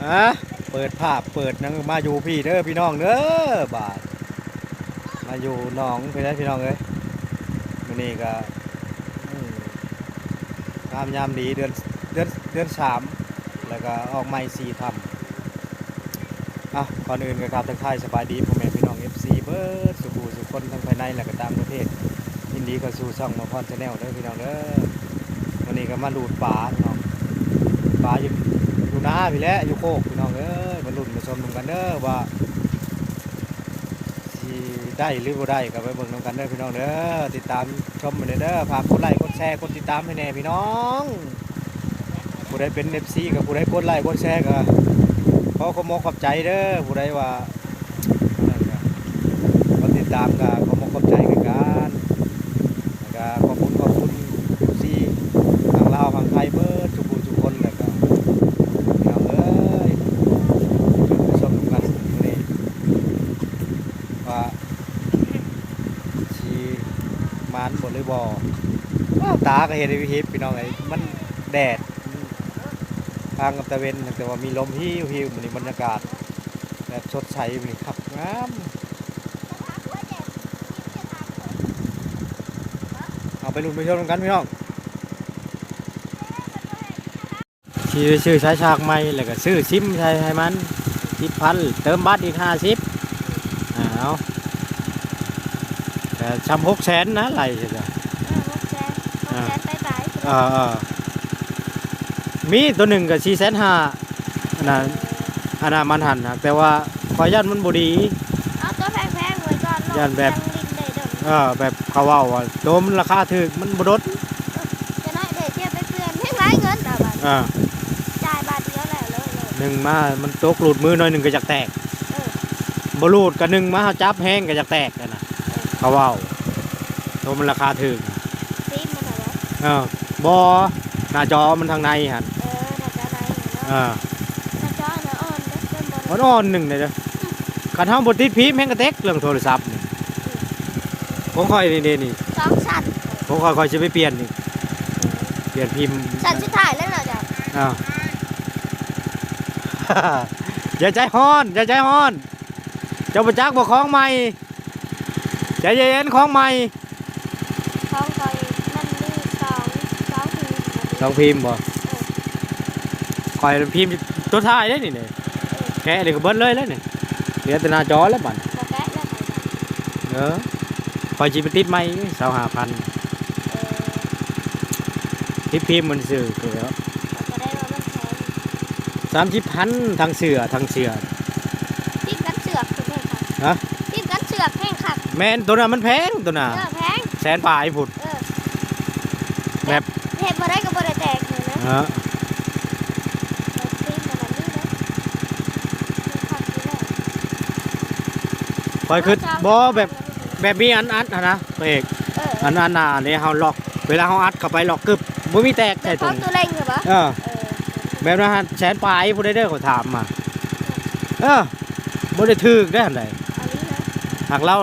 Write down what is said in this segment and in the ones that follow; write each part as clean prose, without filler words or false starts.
อ่ะเปิดภาพเปิดนังมาอยู่พี่เด้อพี่น้องเด้อบาดมาอยู่หนองพี่ได้พี่น้องเอ้ยมื้อนี้ก็งามยามดีเดือนสามแล้วก็ออกใหม่4ค่ำก่อนอื่นก็กราบทักทายสบายดีพ่อแม่พี่น้อง FC เบิดสุขูสุขคนทั้งภายในและก็ต่างประเทศยินดีก็สู่ช่องมาพร Channel เด้อพี่น้องเด้อวันนี้ก็มาลูดปลาพี่น้องปลาอยู่นาพี่แหละอยู่โคกพี่น้องเอ้ยมาลุ้นมาชมนำกันเด้อว่าสิได้หรือบ่ได้ก็ไปเบิ่งนำกันเด้อพี่น้องเด้อติดตามชมมาเด้อฝากกดไลค์กดแชร์กดติดตามให้แน่พี่น้องผู้ใดเป็น FC กับผู้ใดกดไลค์กดแชร์ก็ขอมขอบใจเด้อผู้ใดว่าคนติดตามก็ขอบใจกันแล้วก็ขอบคุณซีทางลาวทางไทยเบิดทุกคนเลยก็พี่น้องเอ้ยชมกันมื้อนี้ว่าสิมานบ่หรือบ่ตาก็เห็นในวิธีพี่น้องไอ้มันแดดทางกับตะเวนแต่ว่ามีลมฮิวมื้อนี้บรรยากาศแบบสดใสมื้อนี้ครับงามเอาไปลุ้นไปชมกันพี่น้องชื่อใช้ฉากใหม่แล้วก็ซื้อซิมใช้ให้มัน10,000เติมบัตรอีก50เอาแต่ชำ600,000นะไหลใช่ไหมมีตัวหนึ่งกับ450,000อันนั้นมันหันนะแต่ว่าขอยันมันบุดีเอาตัวแพงๆไว้ก่อนยันแบบแบบเขาว่าตัวมันราคาถูกมันบดจะน้อยเดี๋ยวเจี๊ยบไปเปลี่ยนให้ไรเงินจ่ายบาทเดียวแล้วเลยหนึ่งมามันตกหลุดมือหน่อยหนึ่งก็จะแตกบลูดกับหนึ่งมาจับแห้งก็จะแตกกันนะเขาว่าตัวมันราคาถูกซิมมันเหรบอหน้าจอมันทางในหันหน้าจอในหน้าจอเนื้ออ่อนหนึ่งเลยเด้อขันห้องบนติดพิมพ์แห้งกระเต็กเรื่องโทรศัพท์ผมคอยนี่2 ชั้นผมคอยจะไปเปลี่ยนนี่เปลี่ยนพิมพ์ชั้นสุดท้ายแล้วเหรอจ๊ะอย่าใจฮ้อนเจ้าประจักษ์บอกของใหม่ใจเย็นของใหม่ของคอยมันมี2 พิมพ์บ่คอยพิมพ์ตัวท้ายได้นี่แกะเดี๋ยวก็เบิ้ลเลยแล้วนี่เหลือแต่หน้าจอแล้วบัดคอยจีบติดไหม25,000ที่พิมพ์มันสื่อเกลือ30,000ทางเสือพิมพ์กันเสือกถูกไหมคะพิมพ์กันเสือกแพงค่ะแม่นตัวน่ะมันแพงตัวน่ะแพง100,000 บาทพุ่นแบบเทปมาได้ก็บ่ได้แตกเลยนะคอยคือบ่แบบมีอันนะตัวเอกอันน่ะนี่เฮาล็อกเวลาเฮาอัดเข้าไปล็อกกึบบ่มีแตกใส่ตรงตัวเล่งเหรอแบบนั้น100,000 บาทผู้ใดเด้อเขาถามมาบ่ได้ถูกได้อันใดหากเรา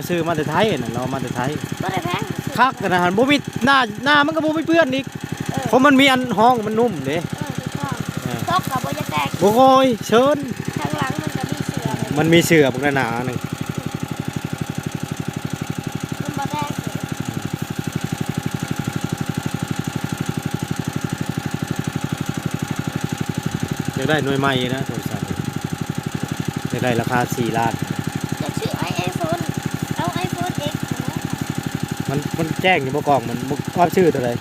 ซื้อมาแต่ไทยน่ะเรามาแต่ไทยบ่ได้แพงคักกันนะหั่นบ่มีหน้ามันก็บ่มีเปื้อนอีกเพราะมันมีอันห้องมันนุ่มเด้ตกก็บ่จะแตกโอ้ยเชิญข้างหลังมันก็มีเสือมันมีเสือพวกหนานึงจะได้หน่วยใหม่นะโทรศัพท์จะได้ราคา4 ล้านจะชื่อiPhone เอา iPhone X มันแจ้งอยู่บนกล่องมันว่าชื่อเท่าไหร่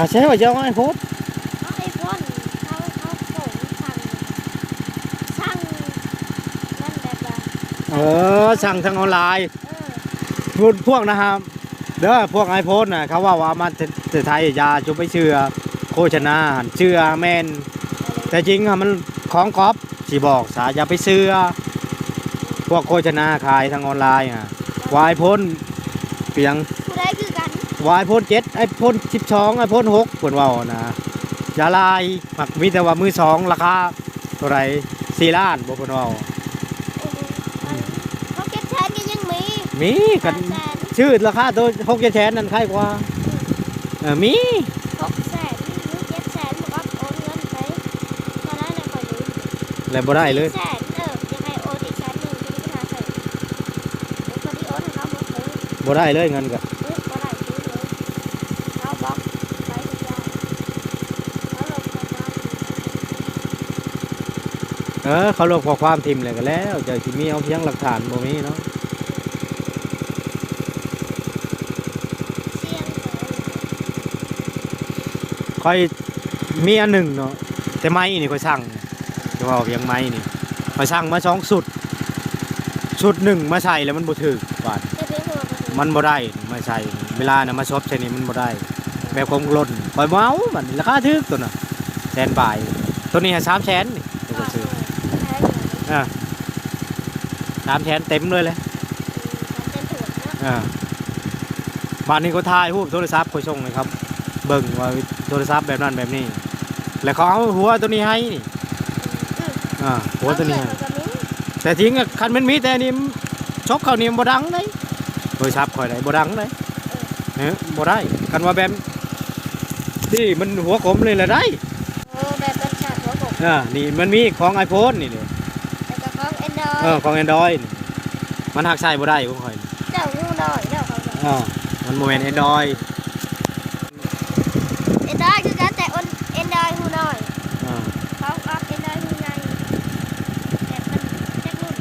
ใช่ว่าจะเอาiPhone เขาส่งสั่งนั่นแบบว่าสั่งทางออนไลน์พวกนะครับเด้อพวก iPhone น่ะเขาว่ามาไทยยาจุไปเชื่อโฆษณาเชื่อแม่นแต่จริงมันของก๊อปสิบอกสาอย่าไปเชื่อพวกโฆษณาขายทางออนไลน์วายพ่นเปียงวายพ่น7 iPhone 12 iPhone 6เพิ่นว่านะยาลายมักมีแต่ว่ามือ2ราคาเท่าไหร่4 ล้านบ่เพิ่นว่าเขาเก็บแทนก็ยังมีกันชื่อราคาตัว6-700,000นั่นใครกว่ามี600,000หรือ700,000บ่ก็โอนเงินไป แล้วบ่ได้เลย แสนยังไงโอนอีกแสนหนึ่งจะได้ไปหาใส่เดี๋ยวคนที่โอนให้เขาหมดเลย บ่ได้เลยเงินก็ บ่ได้ซื้อเลยเขาบล็อกไว้ทุกอย่างเขาลงไปว่า เขาลบข้อความทิมเลยก็แล้วเจะสิมีเอาเพียงหลักฐานบ่มีเนาะ เสี่ยงเลย ค่อยมีอันหนึ่งเนาะแต่ไม้นี่ค่อยสั่งจะว่าเพียงไม้นี่ค่อยสั่งมา2สุดหนึ่งมาใส่แล้วมันบ่ถึกบาด จะเป็นหัวมัน มันบ่ได้มาใส่เวลาน่ะมาซบใส่นี่มันบ่ได้แบบของหล่นค่อยบ่เอามันราคาถึกตัวน่ะแสนปลายตัวนี้ให้300,000นี่ตัวก็ซื้อ300,000เต็มเลยบ้านนี้ก็ถ่ายรูปโทรศัพท์ค่อยส่งเลยครับเบิ่งว่าโทรศัพท์แบบนั้นแบบนี้แล้วเขาเอาหัวตัวนี้ให้นี่หัวตัวนี้ให้แต่ทิ้งคันมันมีแต่นี่ชกเขานี่บ่ดังเลยโทรศัพท์ค่อยได้บ่ดังเลยบ่ได้กันว่าแบบนี่มันหัวขมเลยละได้ แบบเป็นฉากหัวผม นี่มันมีของ iPhone นี่ แต่ก็ของ Android ของ Android นี่มันหักใช้บ่ได้ของข่อย เจ้างูน้อยเจ้าเขาจะ มันบ่แม่น Android Android คือการแต่ Android งูน้อย อ่า เขาอัพ Android งูใหญ่แต่มันแค่รุ่น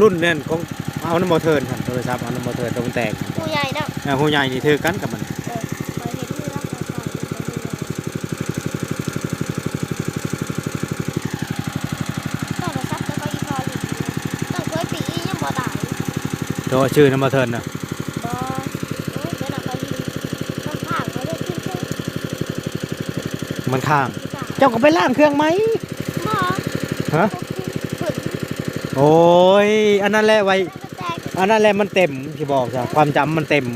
รุ่นนั่นของเอาน้ำบ่เทิร์นครับโทรศัพท์เอาน้ำบ่เทิร์นตรงแตก งูใหญ่เนาะ หูใหญ่นี่ถือกันกับมัน เคยเห็นงูรักเราก่อนต้องมาซับแล้วก็อีพอหลีต้องเคยปียังบ่ตาย ตัวชื่อน้ำบ่เทิร์นน่ะ บ่เดี๋ยวเราก็ลีต้องผ่านเขาเรียกขึ้นชื่อ มันข้าง จ้า เจ้าก็ไปล้างเครื่องไหม หมอ ฮะ ขึ้น โอ้ยอันนั้นแหละไว้ มันแตก อันนั้นแหละมันเต็มที่บอกจ้ะความจำมันเต็ม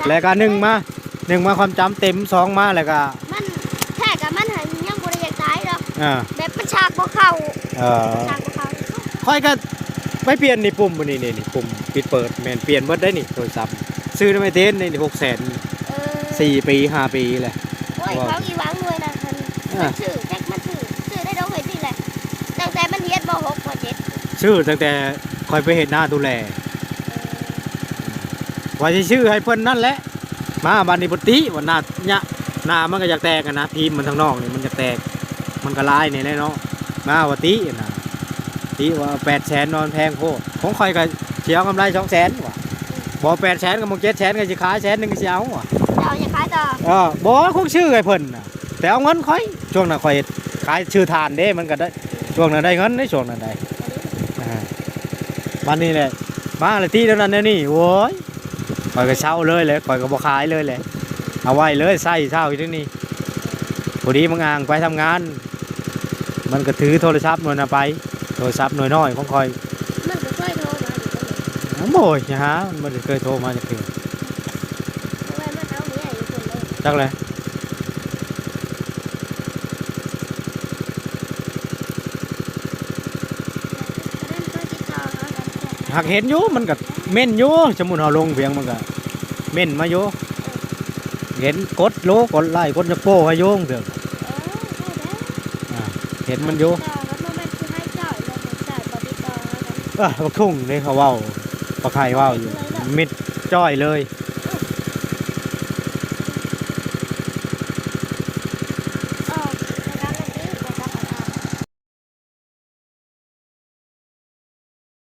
แล้วก็หนึ่งมาความจำเต็ม2มาแล้วก็ มันแท้กับมันหันยังบ่ได้อยากตายดอก อ่า แบบมันฉากบ่เข้า เออ ฉากบ่เข้า ค่อยก็ไม่เปลี่ยนนี่ปุ่มบ่นี่ปุ่มปิดเปิดแม่นเปลี่ยนเบิดได้นี่โทรศัพท์ซื้อได้ไม่เทนนี่600,000 4 ปี 5 ปีแหละ โอ้ยเขาอีหวังด้วยนะคันมันชื่อแจ็คมันชื่อได้ดอกไว้ที่แหละตั้งแต่มันเรียนม.6 ม.7 ชื่อตั้งแต่คอยไปเห็นหน้าดูแลว่าสิชื่อให้เพิ่นนั่นแหละมาบัดนี้บ่ติว่าหน้าเนี่ยหน้ามันก็อยากแตกนะทีมมันทางนอกนี่มันอยากแตกมันก็ลายนี่แหละเนาะมาว่าตินะติว่า800,000นอนแพงโพดของข่อยก็เสียกำไร200,000ว่ะบ่800,000ก็บ่700,000ก็สิขาย100,000นึงก็สิเอาว่ะ เจ้าอย่าขายต่อ บ่คงชื่อให้เพิ่นน่ะแต่เอาเงินข่อยช่วงนั้นข่อยขายชื่อทานเด้มันก็ได้ช่วงนั้นได้เงินในช่วงนั้นได้วันนี้แหละมาเลยที่เท่านั้นนี่โว้ยข่อยก็เช่าเลยเลยข่อยก็บ่ขายเลยเลยเอาไว้เลยใส่เช่าอยู่ที่นี่พอดีมึงอ่างไปทำงาน มันก็ถือโทรศัพท์หน่วยน่ะไปโทรศัพท์หน่วยน้อยของข่อย มันก็เคยโทรมาอยู่ตรงนี้ โอ้ยนะฮะมันบ่ได้เคยโทรมาจักที เพราะว่ามันเอาเมียอยู่คนเลย จักเลย ฉะนั้นก็ติดต่อเขากันแค่ หากเห็นอยู่มันก็เม่นอยู่สมมุติเฮาลงเพียงมันก็เม่นมาอยู่เห็นกดโลกดไลค์กดจะโป้ให้โยงเพียง ใช่แล้ว เห็นมันอยู่ ต่อมันบ่แม่นคือให้จ่อยเลยมันจ่ายบ่ติดต่อเขากัน บักทุ่งนี่เขาเว้าปลาไข่เว้าอยู่มิดจ้อยเลย เ